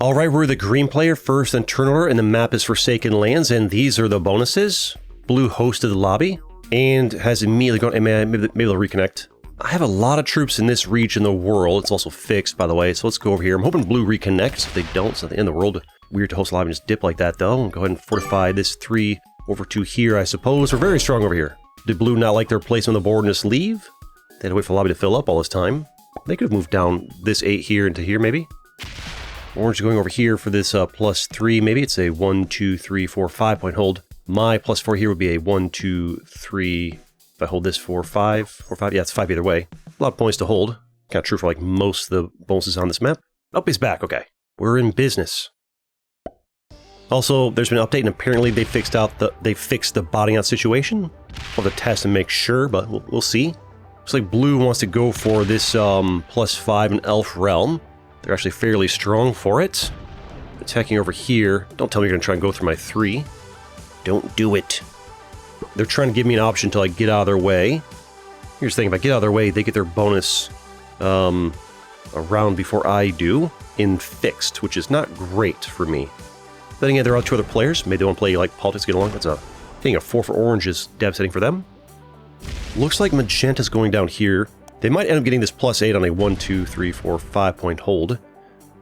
Alright, we're the green player first and turn order, and the map is Forsaken Lands, and these are the bonuses. Blue hosted the lobby, and has immediately gone, maybe they'll reconnect. I have a lot of troops in this region of the world. It's also fixed, by the way, so let's go over here. I'm hoping blue reconnects. If they don't, it's not the end of the world. Weird to host a lobby and just dip like that, though. Go ahead and fortify this 3 over 2 here, I suppose. We're very strong over here. Did blue not like their place on the board and just leave? They had to wait for the lobby to fill up all this time. They could have moved down this 8 here into here, maybe. Orange going over here for this +3. Maybe it's a 1, 2, 3, 4, 5 point hold. My +4 here would be a 1, 2, 3. If I hold this 4, 5, 4, 5. Yeah, it's 5 either way. A lot of points to hold. Kind of true for like most of the bonuses on this map. Oh, he's back. Okay. We're in business. Also, there's been an update, and apparently they fixed the botting out situation. We'll have to test and make sure, but we'll see. Looks like blue wants to go for this +5 in Elf Realm. They're actually fairly strong for it. Attacking over here. Don't tell me you're going to try and go through my 3. Don't do it. They're trying to give me an option to like get out of their way. Here's the thing, if I get out of their way, they get their bonus a round before I do in fixed, which is not great for me. Then again, there are 2 other players. Maybe they want to play like politics to get along. That's a thing. A 4 for orange is devastating for them. Looks like magenta's going down here. They might end up getting this +8 on a 1, 2, 3, 4, 5 point hold.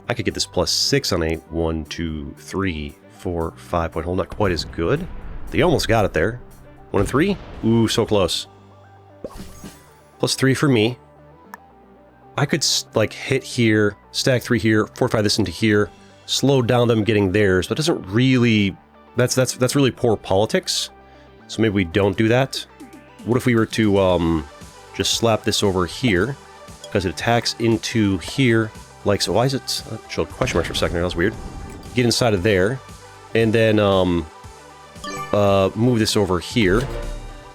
I could get this +6 on a 1, 2, 3, 4, 5 point hold. Not quite as good. They almost got it there. 1 and 3? Ooh, so close. +3 for me. I could like hit here, stack 3 here, fortify this into here, slow down them getting theirs, but it doesn't really... That's really poor politics. So maybe we don't do that. What if we were to just slap this over here, because it attacks into here, like so. Why is it showed question marks for a second there? That was weird. Get inside of there, and then move this over here.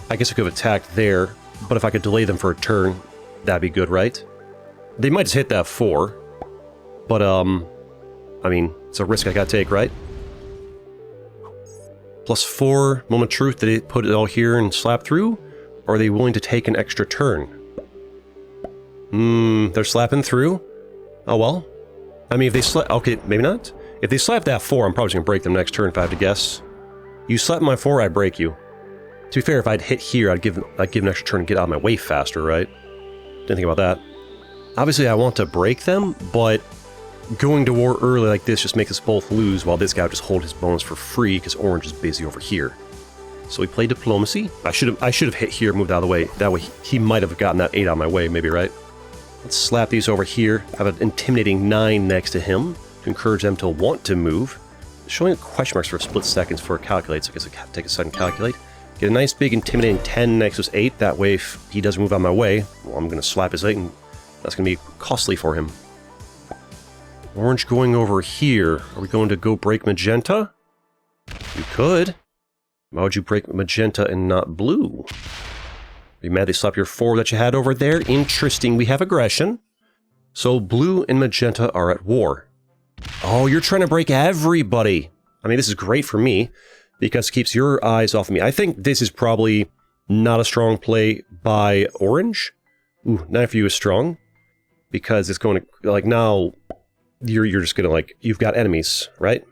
I guess I could have attacked there, but if I could delay them for a turn, that'd be good, right? They might just hit that 4, but I mean, it's a risk I gotta take, right? +4, moment of truth. Did they put it all here and slap through? Or are they willing to take an extra turn? They're slapping through? Oh well. I mean, if they slap... Okay, maybe not. If they slap that 4, I'm probably just going to break them next turn if I have to guess. You slap my 4, I break you. To be fair, if I'd hit here, I'd give an extra turn and get out of my way faster, right? Didn't think about that. Obviously, I want to break them, but going to war early like this just makes us both lose, while this guy would just hold his bonus for free because orange is busy over here. So we play diplomacy. I should have hit here, moved out of the way. That way he might have gotten that 8 out of my way, maybe, right? Let's slap these over here. Have an intimidating 9 next to him to encourage them to want to move. Showing question marks for a split seconds before it calculates. I guess I can take a second to calculate. Get a nice big intimidating 10 next to his 8. That way, if he doesn't move out of my way, well, I'm going to slap his 8, and that's going to be costly for him. Orange going over here. Are we going to go break magenta? We could. Why would you break magenta and not blue? Are you mad they slapped your 4 that you had over there? Interesting, we have aggression. So blue and magenta are at war. Oh, you're trying to break everybody. I mean, this is great for me, because it keeps your eyes off of me. I think this is probably not a strong play by orange. Ooh, 9 for you is strong. Because it's going to, like, now, you're just going to, like, you've got enemies, right?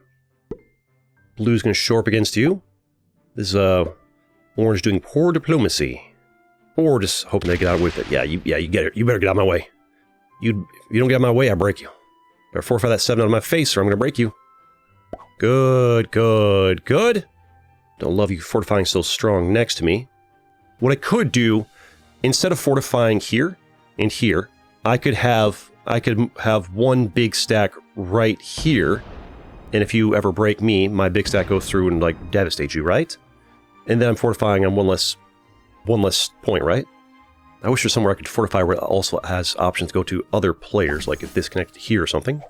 Blue's going to show up against you. This is orange doing poor diplomacy, or just hoping they get out with it. Yeah, you get it. You better get out of my way. If you don't get out of my way, I break you. Better fortify that 7 out of my face, or I'm gonna break you. Good, good, good. Don't love you fortifying so strong next to me. What I could do, instead of fortifying here and here, I could have 1 big stack right here. And if you ever break me, my big stack goes through and like devastate you, right? And then I'm fortifying on one less point, right? I wish there's somewhere I could fortify where it also has options to go to other players, like if disconnect here or something.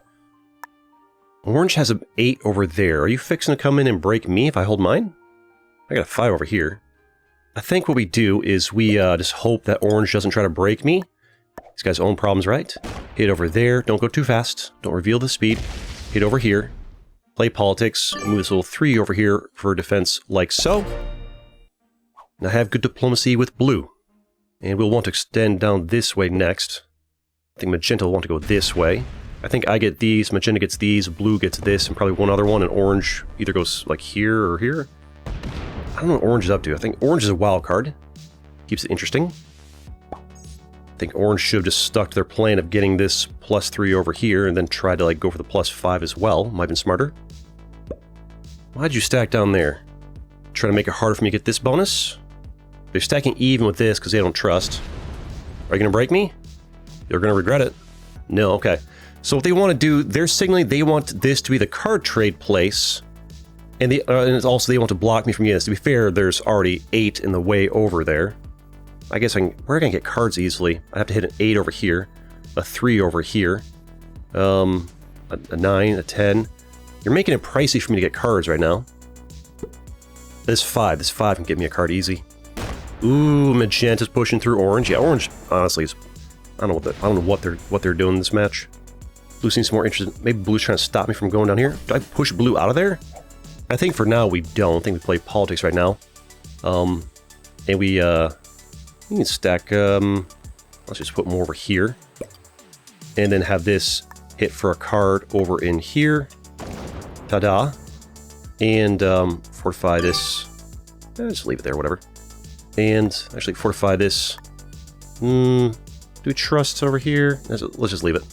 Orange has an 8 over there. Are you fixing to come in and break me if I hold mine? I got a 5 over here. I think what we do is we just hope that orange doesn't try to break me. He's got his own problems, right? Hit over there. Don't go too fast. Don't reveal the speed. Hit over here. Play politics. Move this little 3 over here for defense like so. And I have good diplomacy with blue. And we'll want to extend down this way next. I think magenta will want to go this way. I think I get these, magenta gets these, blue gets this, and probably one other one, and orange either goes like here or here. I don't know what orange is up to. I think orange is a wild card. Keeps it interesting. I think orange should have just stuck to their plan of getting this +3 over here and then tried to like go for the +5 as well. Might have been smarter. Why'd you stack down there? Trying to make it harder for me to get this bonus? They're stacking even with this because they don't trust. Are you going to break me? You're going to regret it. No, okay. So what they want to do, they're signaling they want this to be the card trade place. And, and also they want to block me from getting this. To be fair, there's already 8 in the way over there. I guess where can I get cards easily? I have to hit an 8 over here, a 3 over here, a 9, a 10. You're making it pricey for me to get cards right now. This 5 can get me a card easy. Ooh, magenta's pushing through orange. Yeah, orange honestly is, I don't know what they're doing in this match. Blue seems more interested. Maybe blue's trying to stop me from going down here. Do I push blue out of there? I think for now we don't. I think we play politics right now. And we can stack, let's just put more over here. And then have this hit for a card over in here. Ta-da. And fortify this. Just leave it there, whatever. And actually fortify this. Do we trust over here? Let's just leave it.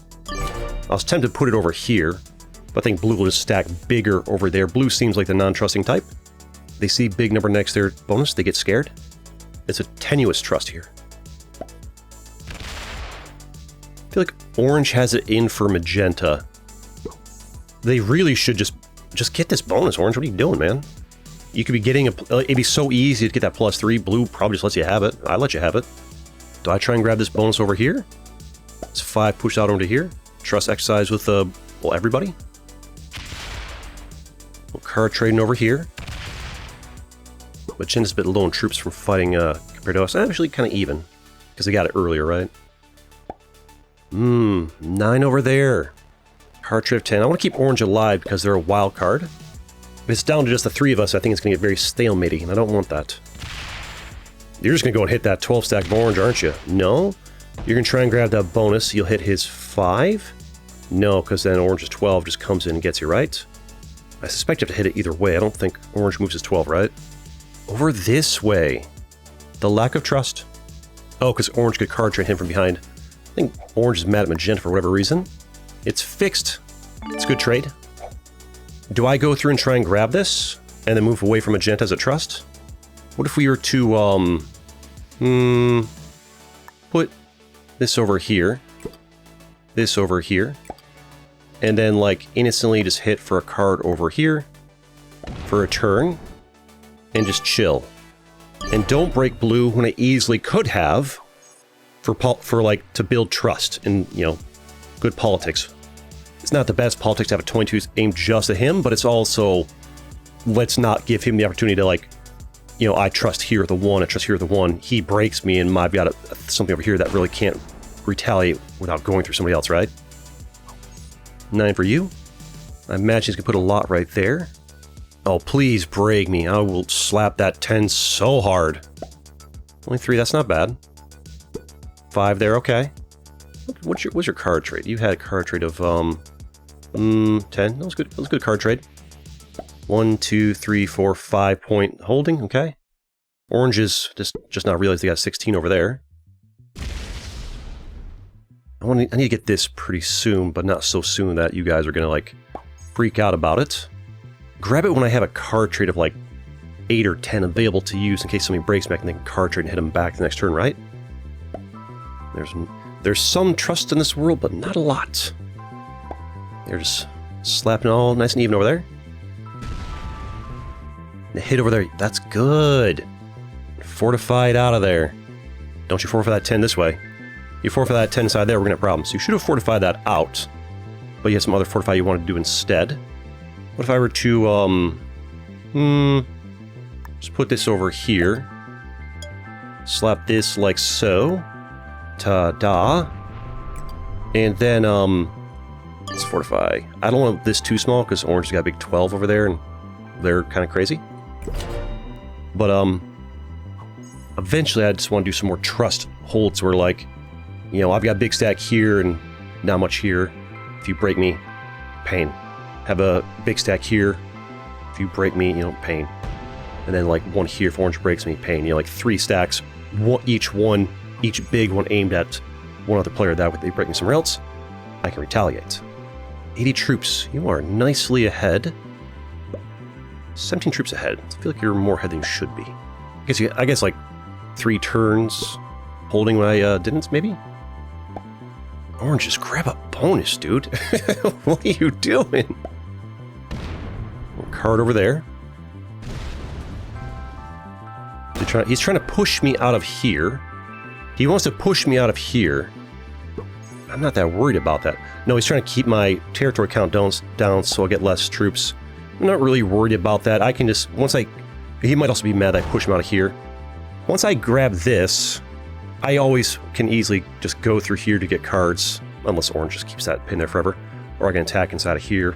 I was tempted to put it over here, but I think blue will just stack bigger over there. Blue seems like the non-trusting type. They see big number next to their bonus, they get scared. It's a tenuous trust here. I feel like orange has it in for magenta. They really should just get this bonus, orange. What are you doing, man? You could be getting it'd be so easy to get that +3. Blue probably just lets you have it. I let you have it. Do I try and grab this bonus over here? It's 5 pushed out over to here. Trust exercise with, well, everybody. Well, card trading over here. Magenta's a bit low on troops from fighting, compared to us. Actually, kind of even. Because they got it earlier, right? 9 over there. Card trade of 10. I want to keep orange alive because they're a wild card. If it's down to just the 3 of us, I think it's going to get very stalematy, and I don't want that. You're just going to go and hit that 12 stack of orange, aren't you? No? You're going to try and grab that bonus. You'll hit his 5? No, because then orange's 12 just comes in and gets you, right? I suspect you have to hit it either way. I don't think orange moves his 12, right? Over this way. The lack of trust. Oh, because orange could card trade him from behind. I think orange is mad at magenta for whatever reason. It's fixed. It's a good trade. Do I go through and try and grab this? And then move away from magenta as a trust? What if we were to, put this over here. This over here. And then, like, innocently just hit for a card over here. For a turn. And just chill. And don't break blue when I easily could have. For like, to build trust and, you know, good politics. It's not the best politics to have a 22 aimed just at him, but it's also, let's not give him the opportunity to, like, you know, I trust here at the 1, I trust here at the 1. He breaks me and I've got something over here that really can't retaliate without going through somebody else, right? 9 for you. I imagine he's going to put a lot right there. Oh, please break me. I will slap that 10 so hard. Only 3, that's not bad. 5 there, okay. What's your card trade? You had a card trade of 10. That was good. That was a good card trade. 1, 2, 3, 4, 5 point holding. Okay. Orange is just not realized they got 16 over there. I need to get this pretty soon, but not so soon that you guys are gonna like freak out about it. Grab it when I have a card trade of like 8 or 10 available to use in case somebody breaks me. I can card trade and hit them back the next turn, right? There's some trust in this world, but not a lot. They're just slapping all nice and even over there. The hit over there, that's good. Fortified out of there. Don't you fortify that 10 this way. You fortify that 10 side there, we're gonna have problems. You should have fortified that out. But you have some other fortify you want to do instead. What if I were to, just put this over here. Slap this like so. Ta-da. And then, let's fortify. I don't want this too small because orange has got a big 12 over there and they're kind of crazy. But, eventually I just want to do some more trust holds where, like, you know, I've got a big stack here and not much here. If you break me, pain. Have a big stack here. If you break me, you know, pain. And then like one here if orange breaks me, pain. You know, like 3 stacks, each big one aimed at one other player. That way they break me somewhere else, I can retaliate. 80 troops, you are nicely ahead. 17 troops ahead. I feel like you're more ahead than you should be. I guess like 3 turns holding when I didn't, maybe? Orange, just grab a bonus, dude. What are you doing? Card over there. He's trying to push me out of here. He wants to push me out of here. I'm not that worried about that. No, he's trying to keep my territory count down so I'll get less troops. I'm not really worried about that. I can just, he might also be mad that I push him out of here. Once I grab this, I always can easily just go through here to get cards, unless orange just keeps that pin there forever, or I can attack inside of here.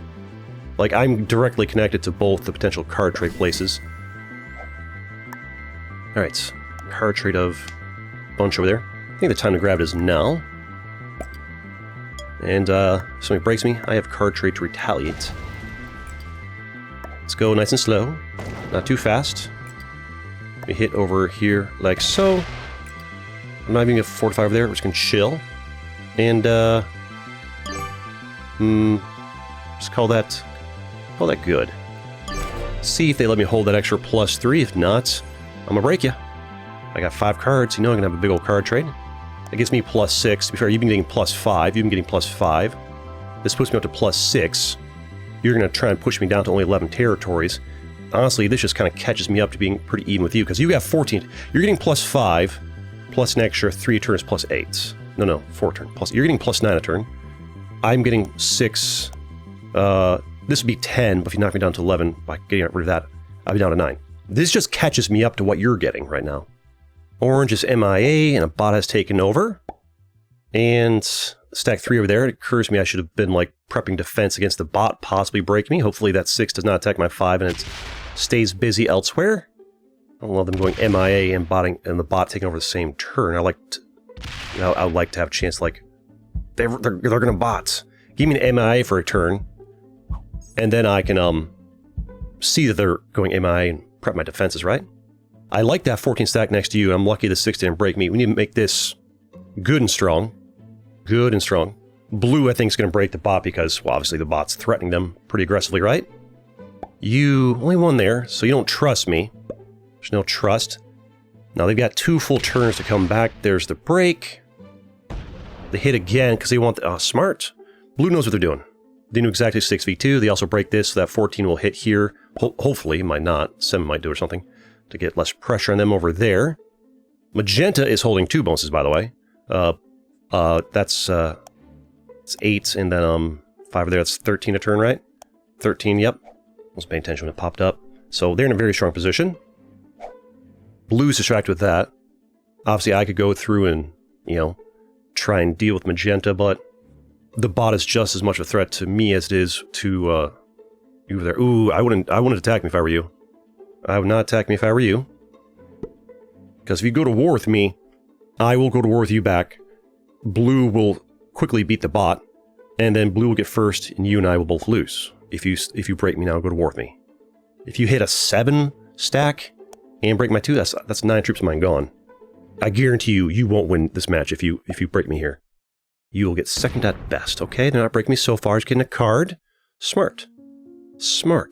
Like, I'm directly connected to both the potential card trade places. Alright, card trade of bunch over there. I think the time to grab it is now. And if somebody breaks me, I have card trade to retaliate. Let's go nice and slow, not too fast. We hit over here like so. I'm not even going to fortify over there, we're just going to chill. And, just call that good. See if they let me hold that extra +3, if not, I'm going to break you. I got 5 cards, you know I'm going to have a big old card trade. That gives me +6, to be fair, you've been getting +5, you've been getting +5. This puts me up to +6. You're going to try and push me down to only 11 territories. Honestly, this just kind of catches me up to being pretty even with you, because you have 14. You're getting +5, plus an extra 3 turns +8. No, 4 turns. You're getting +9 a turn. I'm getting 6. This would be 10, but if you knock me down to 11, by getting rid of that, I'll be down to 9. This just catches me up to what you're getting right now. Orange is MIA, and a bot has taken over. And stack 3 over there. It occurs to me I should have been like prepping defense against the bot possibly break me. Hopefully that 6 does not attack my 5 and it stays busy elsewhere. I don't love them going MIA and the bot taking over the same turn. I would like to have a chance, like, they're gonna bot. Give me an MIA for a turn, and then I can see that they're going MIA and prep my defenses, right? I like that 14 stack next to you. I'm lucky the 6 didn't break me. We need to make this good and strong. Good and strong. Blue, I think, is going to break the bot because, well, obviously the bot's threatening them pretty aggressively, right? You only one there, so you don't trust me. There's no trust. Now they've got 2 full turns to come back. There's the break. They hit again because they want the... smart. Blue knows what they're doing. They knew exactly 6v2. They also break this, so that 14 will hit here. Hopefully, might not. 7 might do or something to get less pressure on them over there. Magenta is holding 2 bonuses, by the way. That's it's 8, and then 5 over there. That's 13 a turn, right? 13, yep. I was paying attention when it popped up. So they're in a very strong position. Blue's distracted with that. Obviously, I could go through and, you know, try and deal with Magenta, but the bot is just as much a threat to me as it is to you over there. Ooh, I wouldn't attack me if I were you. I would not attack me if I were you. Because if you go to war with me, I will go to war with you back. Blue will quickly beat the bot, and then blue will get first, and you and I will both lose. If you break me now and go to war with me. If you hit a 7 stack and break my 2, that's 9 troops of mine gone. I guarantee you won't win this match if you break me here. You will get second at best, okay? They're not breaking me so far. Just getting a card. Smart. Smart.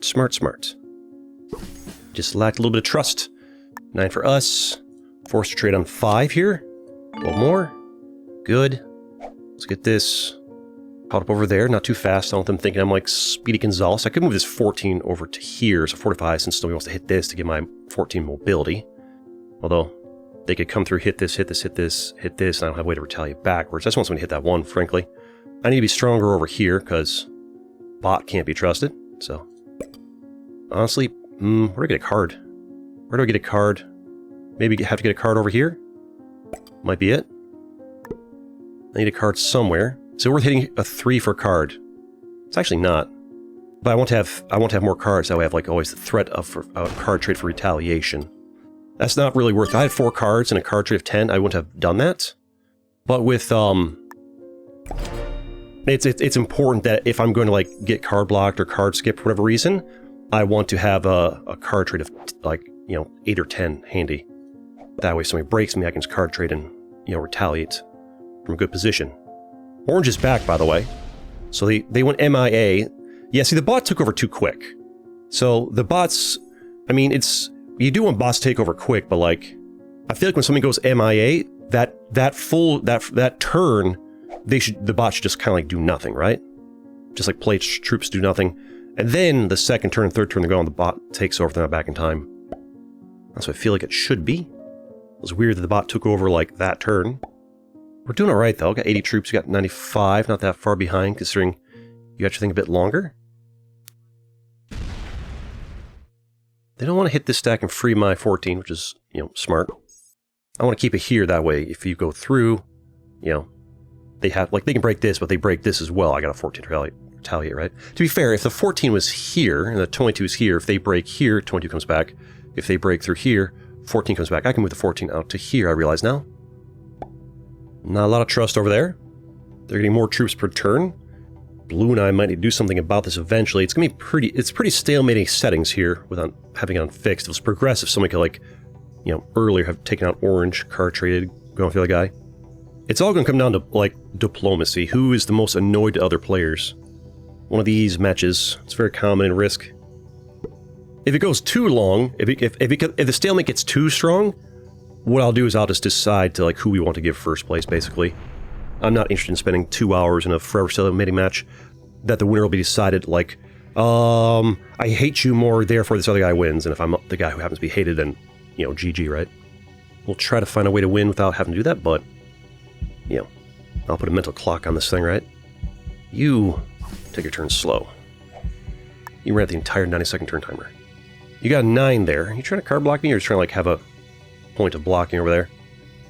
Just lacked a little bit of trust. 9 for us. Forced to trade on 5 here. 12 more. Good. Let's get this caught up over there. Not too fast. I don't want them thinking I'm like Speedy Gonzalez. I could move this 14 over to here, so 45, since nobody wants to hit this to get my 14 mobility. Although, they could come through, hit this, and I don't have a way to retaliate backwards. I just want someone to hit that 1, frankly. I need to be stronger over here, because bot can't be trusted. So, honestly, where do I get a card? Where do I get a card? Maybe have to get a card over here? Might be it. I need a card somewhere. Is it worth hitting a 3 for a card? It's actually not. But I want to have more cards. That way I have like always the threat of a card trade for retaliation. That's not really worth it. If I had 4 cards and a card trade of 10, I wouldn't have done that. But with It's important that if I'm going to like get card blocked or card skip for whatever reason, I want to have a card trade of like, 8 or 10 handy. That way if somebody breaks me, I can just card trade and, retaliate from a good position. Orange is back, by the way. So they went MIA. Yeah, see, the bot took over too quick. So the bots, I mean, you do want bots to take over quick, but like, I feel like when something goes MIA, that turn, the bot should just kind of like do nothing, right? Just like play troops do nothing. And then the second turn and third turn they go on, the bot takes over, they're not back in time. That's what I feel like it should be. It was weird that the bot took over like that turn. We're doing all right, though. Got 80 troops, got 95, not that far behind, considering you got your thing a bit longer. They don't want to hit this stack and free my 14, which is, smart. I want to keep it here, that way, if you go through, they can break this, but they break this as well. I got a 14 to retaliate, right? To be fair, if the 14 was here, and the 22 is here, if they break here, 22 comes back. If they break through here, 14 comes back. I can move the 14 out to here, I realize now. Not a lot of trust over there. They're getting more troops per turn. Blue and I might need to do something about this eventually. It's going to be pretty stalemating settings here without having it unfixed. If it was progressive, somebody could, like, earlier have taken out orange, card traded, going for the other guy. It's all going to come down to, like, diplomacy. Who is the most annoyed to other players? One of these matches. It's very common in Risk. If it goes too long, if the stalemate gets too strong, what I'll do is I'll just decide to, like, who we want to give first place, basically. I'm not interested in spending 2 hours in a forever stalemating match that the winner will be decided, like, I hate you more, therefore this other guy wins, and if I'm the guy who happens to be hated, then, GG, right? We'll try to find a way to win without having to do that, but, I'll put a mental clock on this thing, right? You take your turn slow. You ran at the entire 90-second turn timer. You got a 9 there. Are you trying to card block me, or just trying to, like, have a point of blocking over there?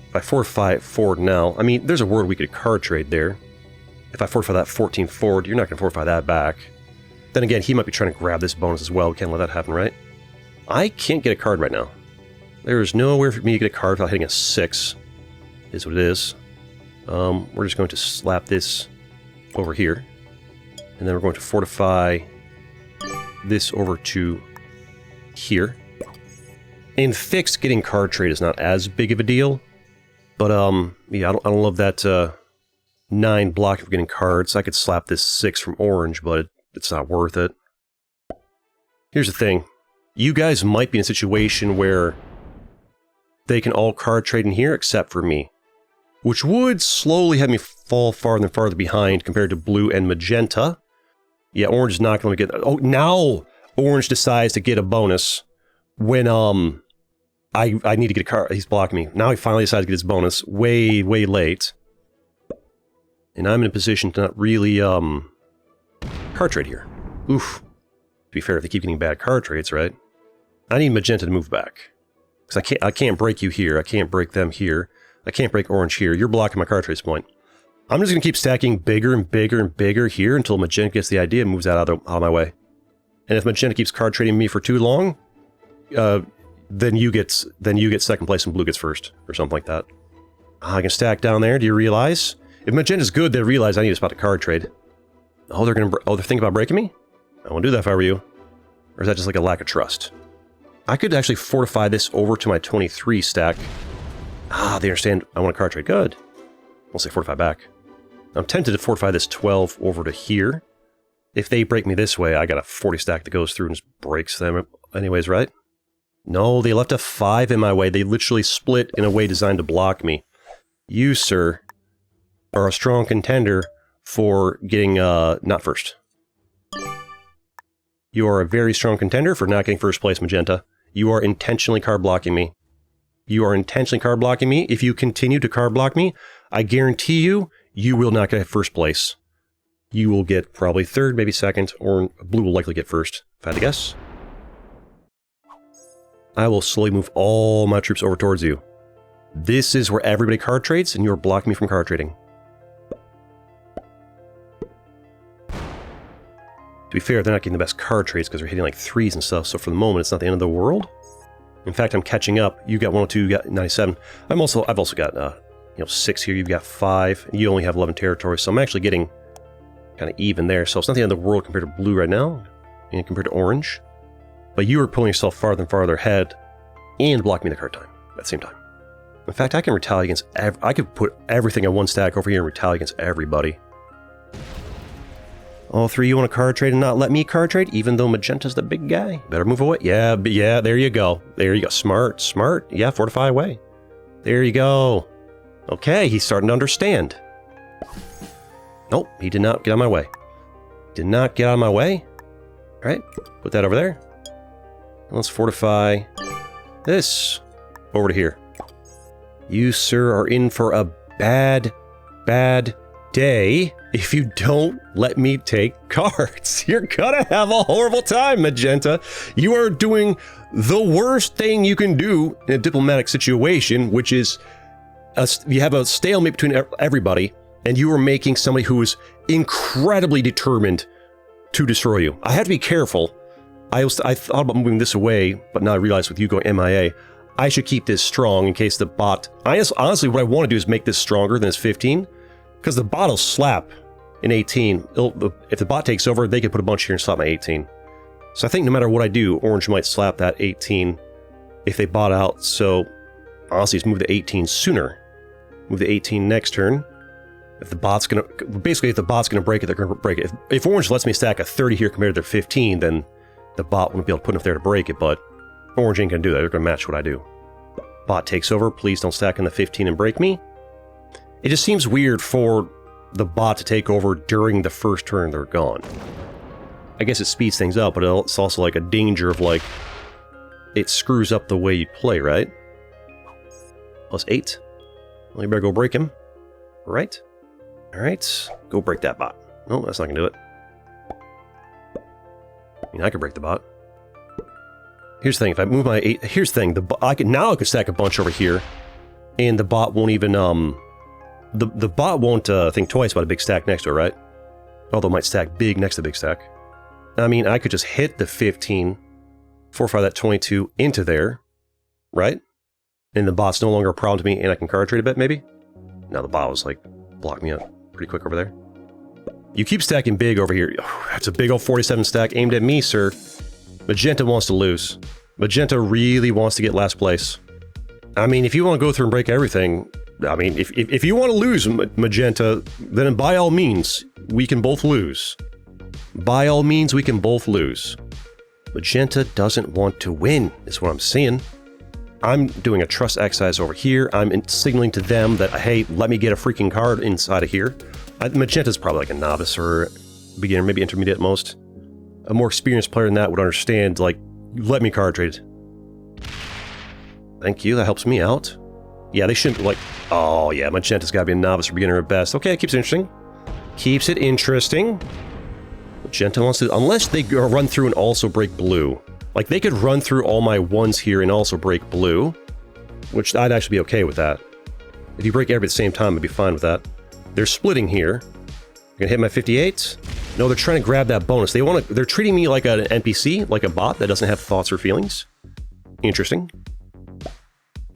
If I fortify forward now, I mean, there's a word we could card trade there. If I fortify that 14 forward, you're not going to fortify that back. Then again, he might be trying to grab this bonus as well. We can't let that happen, right? I can't get a card right now. There is nowhere for me to get a card without hitting a 6. Is what it is. We're just going to slap this over here. And then we're going to fortify this over to here. In fixed, getting card trade is not as big of a deal. But, yeah, I don't love that 9 block of getting cards. I could slap this 6 from orange, but it's not worth it. Here's the thing. You guys might be in a situation where they can all card trade in here except for me. Which would slowly have me fall farther and farther behind compared to blue and magenta. Yeah, orange is not going to get... Oh, now orange decides to get a bonus when, I need to get a card. He's blocking me. Now he finally decides to get his bonus way, way late. And I'm in a position to not really, card trade here. Oof. To be fair, if they keep getting bad card trades, right? I need magenta to move back. Because I can't break you here. I can't break them here. I can't break orange here. You're blocking my card trades point. I'm just going to keep stacking bigger and bigger and bigger here until magenta gets the idea and moves out of my way. And if magenta keeps card trading me for too long, then you get second place and blue gets first, or something like that. I can stack down there, do you realize? If magenta's good, they realize I need to spot a card trade. Oh, they're thinking about breaking me? I won't do that if I were you. Or is that just like a lack of trust? I could actually fortify this over to my 23 stack. Ah, they understand I want a card trade. Good. We'll say fortify back. I'm tempted to fortify this 12 over to here. If they break me this way, I got a 40 stack that goes through and just breaks them anyways, right? No, they left a 5 in my way. They literally split in a way designed to block me. You, sir, are a strong contender for getting, not first. You are a very strong contender for not getting first place, magenta. You are intentionally card blocking me. You are intentionally card blocking me. If you continue to card block me, I guarantee you, you will not get first place. You will get probably third, maybe second, or blue will likely get first, if I had to guess. I will slowly move all my troops over towards you. This is where everybody card trades, and you are blocking me from card trading. To be fair, they're not getting the best card trades because they're hitting like 3s and stuff, so for the moment, it's not the end of the world. In fact, I'm catching up. You got 102, you got 97. I've also got 6 here. You've got 5. You only have 11 territories, so I'm actually getting Kind of even there. So it's not the end of the world compared to blue right now, and compared to orange. But you are pulling yourself farther and farther ahead, and blocking me the card time at the same time. In fact, I can retaliate against I could put everything on one stack over here and retaliate against everybody. All three, you want to card trade and not let me card trade, even though Magenta's the big guy? Better move away. Yeah, but yeah, there you go. There you go. Smart, smart. Yeah, fortify away. There you go. Okay, he's starting to understand. Nope, he did not get out of my way. Did not get out of my way. All right, put that over there. Let's fortify this over to here. You, sir, are in for a bad, bad day if you don't let me take cards. You're gonna have a horrible time, Magenta. You are doing the worst thing you can do in a diplomatic situation, which is you have a stalemate between everybody, and you are making somebody who is incredibly determined to destroy you. I have to be careful. I thought about moving this away, but now I realize with you going MIA, I should keep this strong in case the bot... Honestly, what I want to do is make this stronger than it's 15, because the bot will slap in 18. If the bot takes over, they can put a bunch here and slap my 18. So I think no matter what I do, orange might slap that 18 if they bot out. So honestly, just move the 18 sooner. Move the 18 next turn. If the bot's gonna... Basically, if the bot's gonna break it, they're gonna break it. If orange lets me stack a 30 here compared to their 15, then the bot wouldn't be able to put enough there to break it, but orange ain't gonna do that. They're gonna match what I do. Bot takes over. Please don't stack in the 15 and break me. It just seems weird for the bot to take over during the first turn they're gone. I guess it speeds things up, but it's also like a danger of like... It screws up the way you play, right? +8. Well, you better go break him. Right? Alright. Go break that bot. No, that's not gonna do it. I mean, I could break the bot. Here's the thing, if I move my 8... Here's the thing, I could stack a bunch over here, and the bot won't even, The bot won't think twice about a big stack next to it, right? Although it might stack big next to the big stack. I mean, I could just hit the 15, fortify that 22 into there, right? And the bot's no longer a problem to me, and I can card trade a bit, maybe? Now the bot was, like, blocking me up pretty quick over there. You keep stacking big over here. Oh, that's a big old 47 stack aimed at me, sir. Magenta wants to lose. Magenta really wants to get last place. I mean, if you want to go through and break everything... I mean, if you want to lose, Magenta, then by all means, we can both lose. By all means, we can both lose. Magenta doesn't want to win, is what I'm saying. I'm doing a trust exercise over here. I'm signaling to them that, hey, let me get a freaking card inside of here. Magenta's probably like a novice or beginner, maybe intermediate at most. A more experienced player than that would understand, like, let me card trade. Thank you, that helps me out. Yeah, they shouldn't, like... Oh, yeah, Magenta's gotta be a novice or beginner at best. Okay, it keeps it interesting. Keeps it interesting. Magenta wants to... Unless they run through and also break blue. Like, they could run through all my ones here and also break blue. Which I'd actually be okay with that. If you break every at the same time, I'd be fine with that. They're splitting here. You're gonna hit my 58? No, they're trying to grab that bonus. They're treating me like an NPC, like a bot that doesn't have thoughts or feelings. Interesting.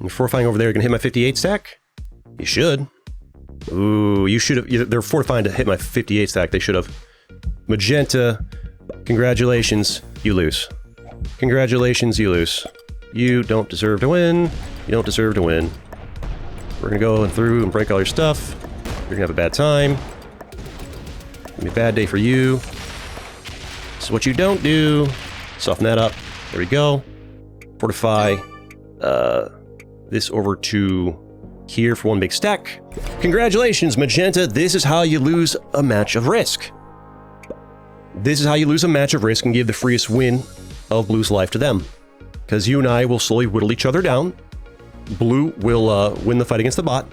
You're fortifying over there, you're gonna hit my 58 stack? You should. Ooh, you should have... They're fortifying to hit my 58 stack, they should have. Magenta, congratulations, you lose. Congratulations, you lose. You don't deserve to win. You don't deserve to win. We're gonna go through and break all your stuff. You're gonna have a bad time. Gonna be a bad day for you. So what you don't do... Soften that up. There we go. Fortify. This over to here for one big stack. Congratulations, Magenta. This is how you lose a match of Risk. This is how you lose a match of Risk and give the freest win of Blue's life to them. Because you and I will slowly whittle each other down. Blue will win the fight against the bot.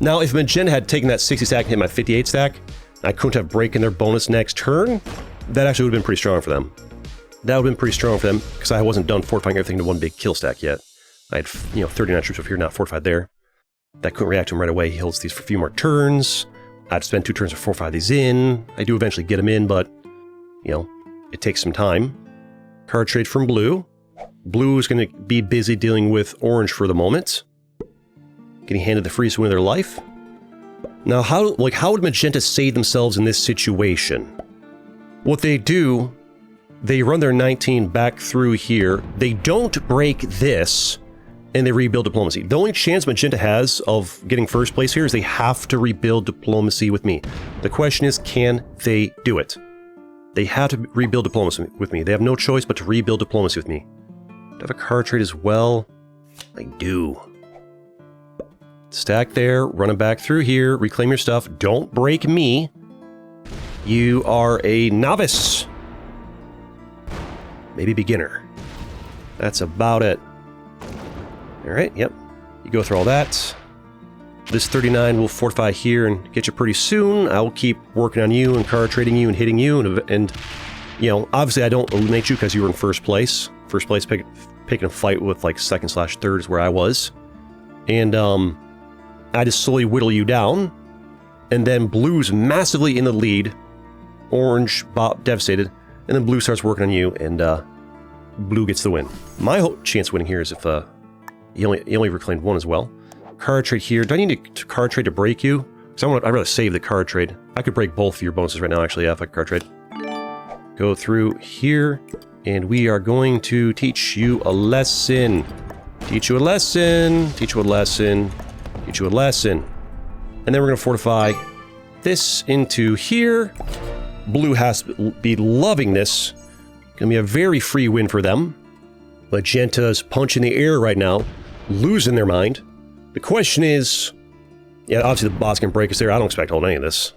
Now, if Magenta had taken that 60 stack and hit my 58 stack, I couldn't have breaking their bonus next turn, that actually would have been pretty strong for them. That would have been pretty strong for them, because I wasn't done fortifying everything to one big kill stack yet. I had, 39 troops over here, not fortified there. That couldn't react to him right away. He holds these for a few more turns. I'd spend 2 turns to fortify these in. I do eventually get them in, but, it takes some time. Card trade from Blue. Blue is going to be busy dealing with Orange for the moment. Getting handed the freest win of their life. Now, how would Magenta save themselves in this situation? What they do, they run their 19 back through here. They don't break this, and they rebuild diplomacy. The only chance Magenta has of getting first place here is they have to rebuild diplomacy with me. The question is, can they do it? They have to rebuild diplomacy with me. They have no choice but to rebuild diplomacy with me. Do I have a card trade as well? I do. Stack there, run it back through here, reclaim your stuff. Don't break me. You are a novice. Maybe beginner. That's about it. Alright, yep. You go through all that. This 39 will fortify here and get you pretty soon. I will keep working on you and card trading you and hitting you. And you know, obviously I don't eliminate you because you were in first place. First place picking a fight with like second/third is where I was. And I just slowly whittle you down. And then blue's massively in the lead. Orange, devastated. And then blue starts working on you, and blue gets the win. My whole chance of winning here is if he only reclaimed one as well. Card trade here. Do I need to card trade to break you? Because I'd rather save the card trade. I could break both of your bonuses right now, actually, yeah, if I card trade. Go through here, and we are going to teach you a lesson. Teach you a lesson. Teach you a lesson. Teach you a lesson. And then we're going to fortify this into here. Blue has to be loving this. Gonna be a very free win for them. Magenta's punching the air right now, losing their mind. The question is, yeah, obviously the bots can break us there. I don't expect to hold any of this.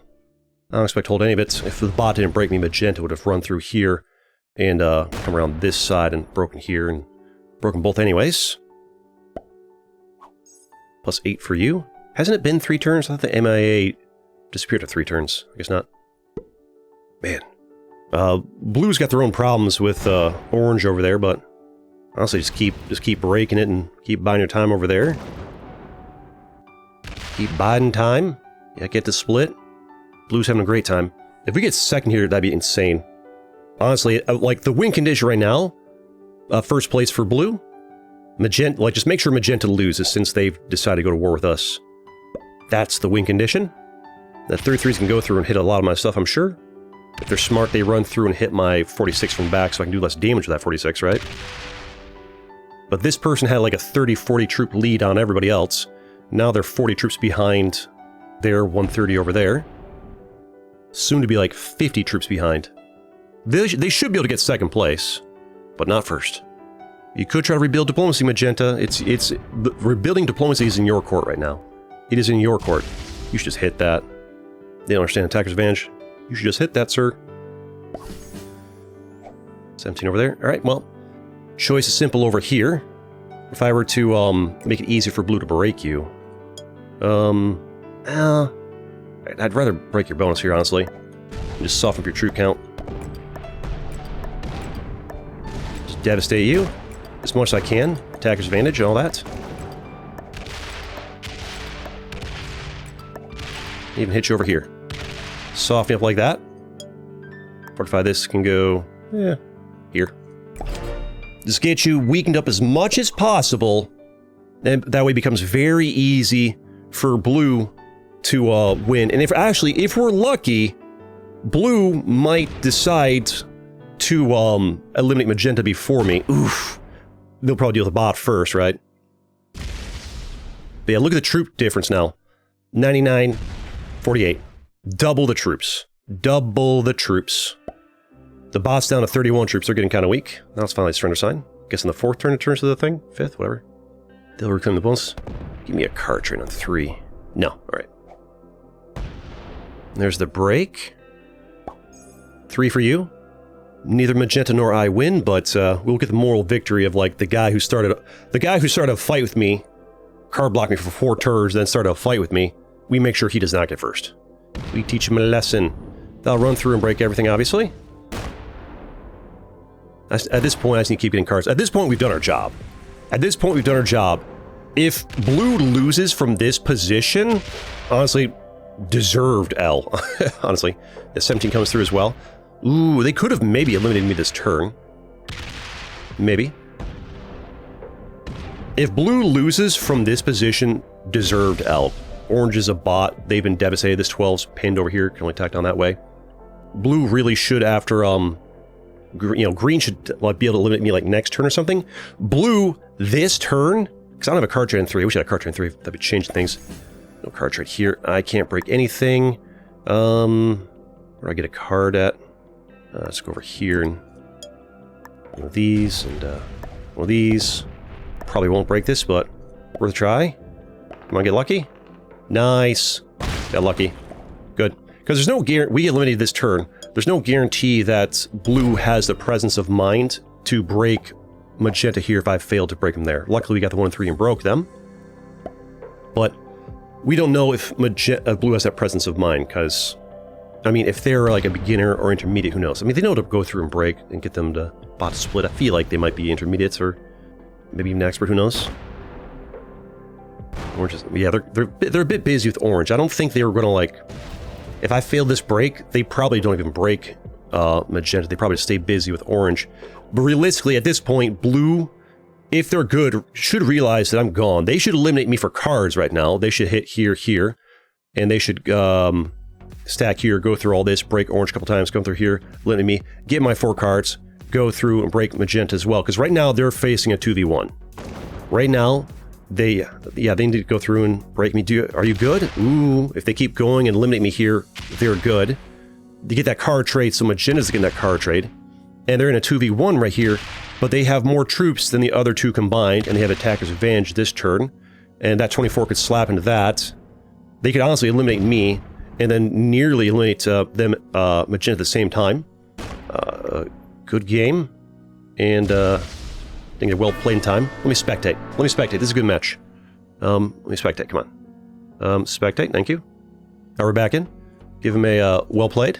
I don't expect to hold any of it. If the bot didn't break me, Magenta would have run through here and come around this side and broken here and broken both anyways. Plus 8 for you. Hasn't it been 3 turns? I thought the MIA disappeared to 3 turns. I guess not. Man. Blue's got their own problems with orange over there, but honestly, just keep breaking it and keep buying your time over there. Keep biding time. Yeah, get the split. Blue's having a great time. If we get second here, that'd be insane. Honestly, like the win condition right now, first place for blue. Magenta, like just make sure Magenta loses since they've decided to go to war with us. That's the win condition. The 33s can go through and hit a lot of my stuff, I'm sure. If they're smart, they run through and hit my 46 from back so I can do less damage with that 46, right? But this person had like a 30-40 troop lead on everybody else. Now they're 40 troops behind their 130 over there. Soon to be like 50 troops behind. They should be able to get second place, but not first. You could try to rebuild diplomacy, Magenta. Rebuilding diplomacy is in your court right now. It is in your court. You should just hit that. They don't understand attacker's advantage. You should just hit that, sir. 17 over there. Alright, well, choice is simple over here. If I were to make it easy for blue to break you. I'd rather break your bonus here, honestly. And just soften up your troop count. Just devastate you as much as I can. Attacker's advantage and all that. Even hit you over here. Soften up like that. Fortify this can go, here. Just get you weakened up as much as possible. And that way it becomes very easy for blue to win. And if we're lucky, blue might decide to eliminate Magenta before me. Oof. They'll probably deal with the bot first, right? But yeah, look at the troop difference now. 99, 48. Double the troops. Double the troops. The bot's down to 31 troops. They're getting kind of weak. Now it's finally surrender sign. Guess in the 4th turn it turns to the thing? 5th? Whatever. They'll reclaim the bonus. Give me a card train on 3. No. Alright. There's the break. 3 for you. Neither Magenta nor I win, but we'll get the moral victory of like the guy who started a fight with me, card blocked me for 4 turns, then started a fight with me. We make sure he does not get first. We teach him a lesson. They'll run through and break everything, obviously. At this point, I just need to keep getting cards. At this point, we've done our job. At this point, we've done our job. If blue loses from this position, honestly, deserved L. Honestly. The 17 comes through as well. Ooh, they could have maybe eliminated me this turn. Maybe. If blue loses from this position, deserved L. Orange is a bot. They've been devastated. This 12's pinned over here. Can only attack down that way. Blue really should after, green should like, be able to limit me like next turn or something. Blue, this turn, because I don't have a card trade in 3. I wish I had a card trade in 3. That would change things. No card trade here. I can't break anything. Where do I get a card at? Let's go over here and one of these and one of these. Probably won't break this, but worth a try. Come on, get lucky. Nice. Got lucky. Good. Because there's no guarantee, we eliminated this turn. There's no guarantee that blue has the presence of mind to break magenta here if I failed to break them there. Luckily, we got the 1 and 3 and broke them. But we don't know if blue has that presence of mind, because, I mean, if they're like a beginner or intermediate, who knows? I mean, they know to go through and break and get them to bot to split. I feel like they might be intermediates or maybe even expert, who knows? Orange is, yeah, they're a bit busy with orange. I don't think they were going to, like, if I failed this break, they probably don't even break magenta. They probably stay busy with orange. But realistically, at this point, blue, if they're good, should realize that I'm gone. They should eliminate me for cards right now. They should hit here, here, and they should stack here, go through all this, break orange a couple times, come through here, eliminate me, get my 4 cards, go through and break magenta as well. Because right now, they're facing a 2v1. Right now, they need to go through and break me. Are you good? Ooh, if they keep going and eliminate me here, they're good. They get that card trade, so magenta's getting that card trade. And they're in a 2v1 right here, but they have more troops than the other 2 combined, and they have attacker's advantage this turn. And that 24 could slap into that. They could honestly eliminate me, and then nearly eliminate them, magenta at the same time. Good game. And, I think they're well played in time. Let me spectate. Let me spectate. This is a good match. Let me spectate. Come on. Spectate. Thank you. Now we're back in. Give him a well played.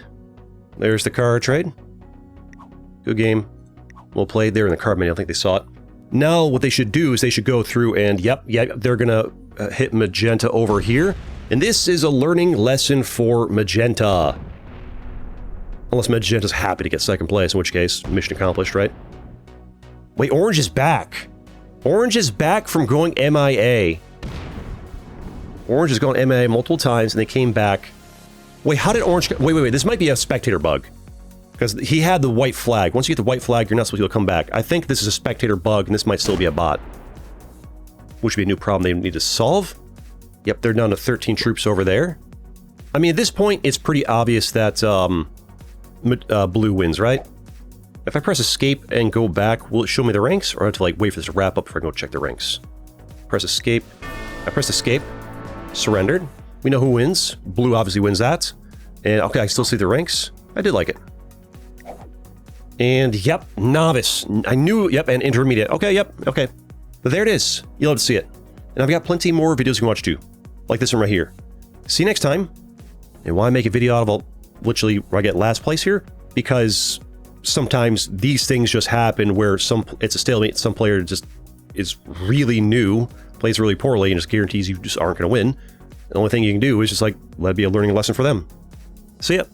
There's the card trade. Good game. Well played there in the card menu. I don't think they saw it. Now what they should do is they should go through and, they're going to hit magenta over here. And this is a learning lesson for magenta. Unless magenta's happy to get second place, in which case, mission accomplished, right? Wait, orange is back. Orange is back from going MIA. Orange has gone MIA multiple times, and they came back. Wait, how did orange... Wait. This might be a spectator bug. Because he had the white flag. Once you get the white flag, you're not supposed to come back. I think this is a spectator bug, and this might still be a bot. Which would be a new problem they need to solve. Yep, they're down to 13 troops over there. I mean, at this point, it's pretty obvious that blue wins, right? If I press escape and go back, will it show me the ranks? Or I have to like wait for this to wrap up before I go check the ranks? Press escape. I pressed escape. Surrendered. We know who wins. Blue obviously wins that. And okay, I still see the ranks. I did like it. And yep, novice. I knew, yep, and intermediate. Okay, yep, okay. But there it is. You'll have to see it. And I've got plenty more videos you can watch too. Like this one right here. See you next time. And why make a video out of literally where I get last place here? Because sometimes these things just happen where it's a stalemate. Some player just is really new, plays really poorly, and just guarantees you just aren't going to win. The only thing you can do is just like let it be a learning lesson for them. See ya.